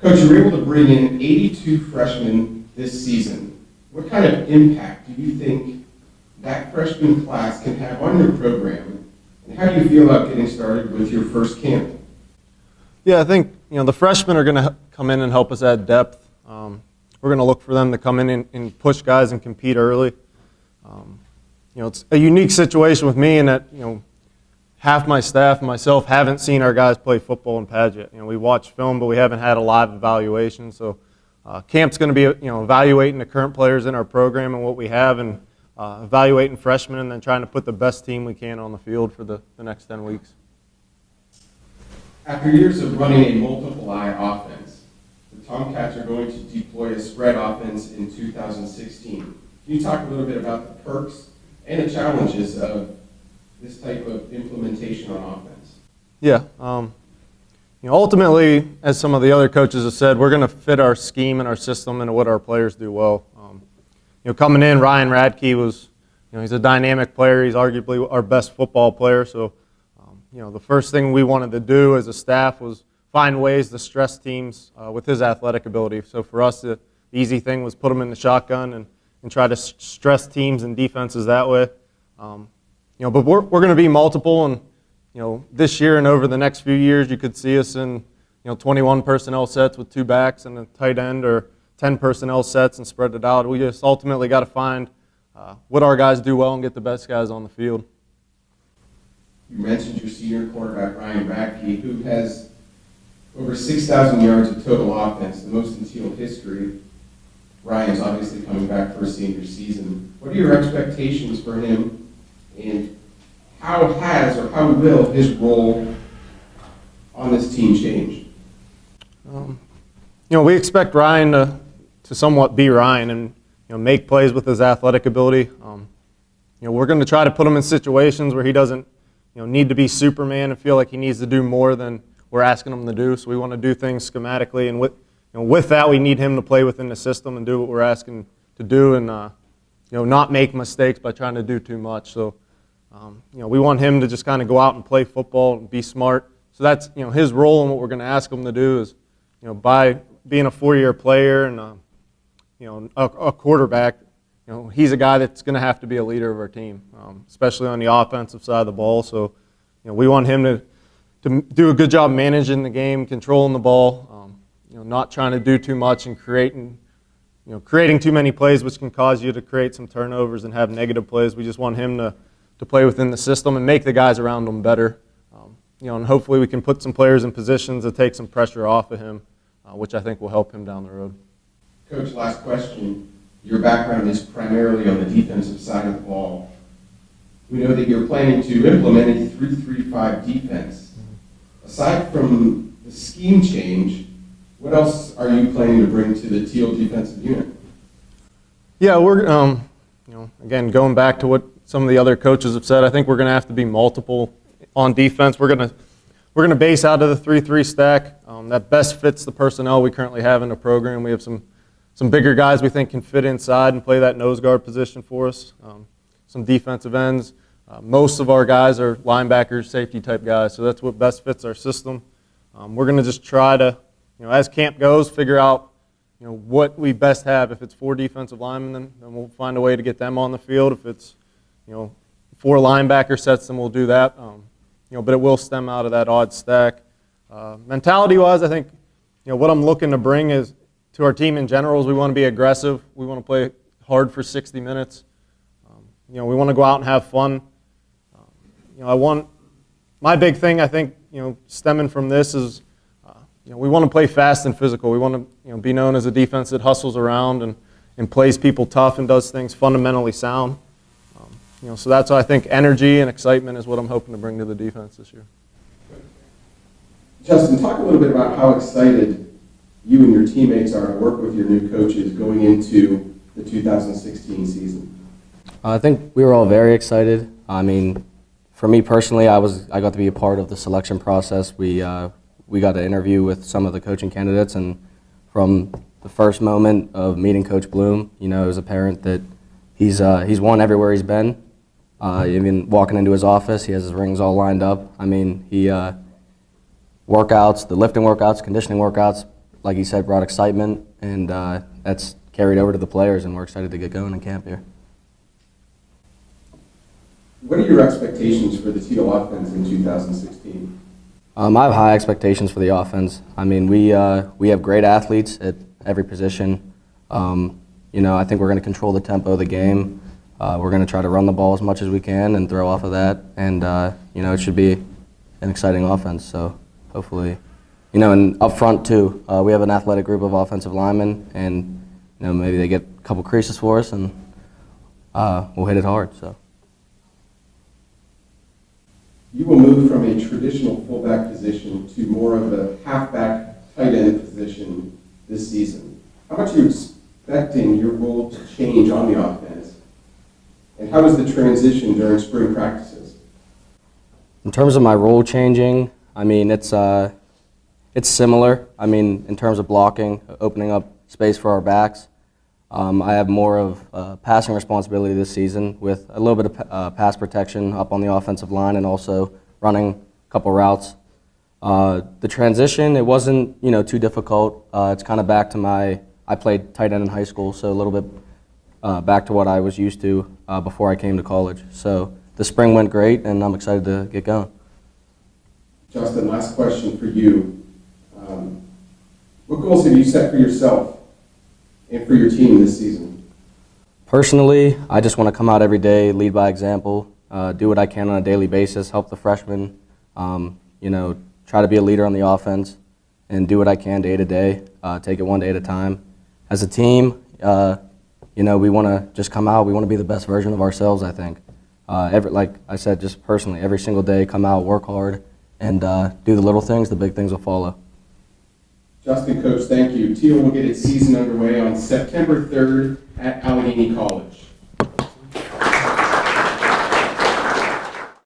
Coach, you were able to bring in 82 freshmen this season. What kind of impact do you think that freshman class can have on your program? And how do you feel about getting started with your first camp? Yeah, I think the freshmen are going to come in and help us add depth. We're going to look for them to come in and push guys and compete early. It's a unique situation with me in that half my staff and myself haven't seen our guys play football in PAC yet. We watch film, but we haven't had a live evaluation. So camp's going to be evaluating the current players in our program and what we have, and evaluating freshmen, and then trying to put the best team we can on the field for the next 10 weeks. After years of running a multiple-eye offense, the Tomcats are going to deploy a spread offense in 2016. Can you talk a little bit about the perks and the challenges of this type of implementation on offense? Yeah. Ultimately, as some of the other coaches have said, we're going to fit our scheme and our system into what our players do well. Coming in, Ryan Radke was, he's a dynamic player. He's arguably our best football player. So, the first thing we wanted to do as a staff was find ways to stress teams with his athletic ability. So for us, the easy thing was put him in the shotgun and try to stress teams and defenses that way. But we're going to be multiple, and this year and over the next few years, you could see us in 21 personnel sets with two backs and a tight end, or 10 personnel sets and spread it out. We just ultimately got to find what our guys do well and get the best guys on the field. You mentioned your senior quarterback, Ryan Radke, who has over 6,000 yards of total offense, the most in Thiel history. Ryan's obviously coming back for a senior season. What are your expectations for him, and how has or how will his role on this team change? We expect Ryan to somewhat be Ryan and make plays with his athletic ability. We're going to try to put him in situations where he doesn't need to be Superman and feel like he needs to do more than we're asking him to do. So we want to do things schematically, and with that, we need him to play within the system and do what we're asking to do, and not make mistakes by trying to do too much. So we want him to just kind of go out and play football and be smart. So that's his role, and what we're going to ask him to do is by being a 4-year player and a quarterback, he's a guy that's going to have to be a leader of our team, especially on the offensive side of the ball. So we want him to do a good job managing the game, controlling the ball, not trying to do too much and creating too many plays, which can cause you to create some turnovers and have negative plays. We just want him to play within the system and make the guys around him better. And hopefully we can put some players in positions to take some pressure off of him, which I think will help him down the road. Coach, last question. Your background is primarily on the defensive side of the ball. We know that you're planning to implement a 3-3-5 defense. Aside from the scheme change, what else are you planning to bring to the Thiel defensive unit? Yeah, we're again, going back to what some of the other coaches have said, I think we're going to have to be multiple on defense. We're going to base out of the 3-3 stack that best fits the personnel we currently have in the program. We have some bigger guys we think can fit inside and play that nose guard position for us. Some defensive ends. Most of our guys are linebackers, safety type guys, so that's what best fits our system. We're going to just try to, as camp goes, figure out what we best have. If it's 4 defensive linemen, then we'll find a way to get them on the field. If it's 4 linebacker sets, then we'll do that. But it will stem out of that odd stack. Mentality-wise, I think what I'm looking to bring is to our team in general is we want to be aggressive. We want to play hard for 60 minutes. We want to go out and have fun. My big thing, I think, stemming from this is, we want to play fast and physical. We want to, be known as a defense that hustles around and plays people tough and does things fundamentally sound. So that's why I think energy and excitement is what I'm hoping to bring to the defense this year. Justin, talk a little bit about how excited you and your teammates are to work with your new coaches going into the 2016 season. I think we were all very excited. I mean, for me personally, I got to be a part of the selection process. We got to interview with some of the coaching candidates, and from the first moment of meeting Coach Blume, it was apparent that he's won everywhere he's been. Even walking into his office, he has his rings all lined up. I mean, workouts, the lifting workouts, conditioning workouts, like you said, brought excitement, and that's carried over to the players, and we're excited to get going in camp here. What are your expectations for the Thiel offense in 2016? I have high expectations for the offense. I mean, we have great athletes at every position. I think we're going to control the tempo of the game. We're going to try to run the ball as much as we can and throw off of that. And, it should be an exciting offense. So hopefully, and up front too, we have an athletic group of offensive linemen, and, maybe they get a couple creases for us, and we'll hit it hard. So. You will move from a traditional fullback position to more of a halfback tight end position this season. How much are you expecting your role to change on the offense? And how was the transition during spring practices? In terms of my role changing, I mean, it's similar. I mean, in terms of blocking, opening up space for our backs. I have more of passing responsibility this season with a little bit of pass protection up on the offensive line and also running a couple routes. The transition, it wasn't too difficult. It's kind of back to I played tight end in high school, so a little bit back to what I was used to before I came to college. So the spring went great, and I'm excited to get going. Justin, last question for you. What goals have you set for yourself and for your team this season? Personally, I just want to come out every day, lead by example, do what I can on a daily basis, help the freshmen, try to be a leader on the offense, and do what I can day to day, take it one day at a time. As a team, we want to just come out, we want to be the best version of ourselves, I think. Like I said, just personally, every single day, come out, work hard, and do the little things, the big things will follow. Justin, Coach, thank you. Thiel will get its season underway on September 3rd at Allegheny College.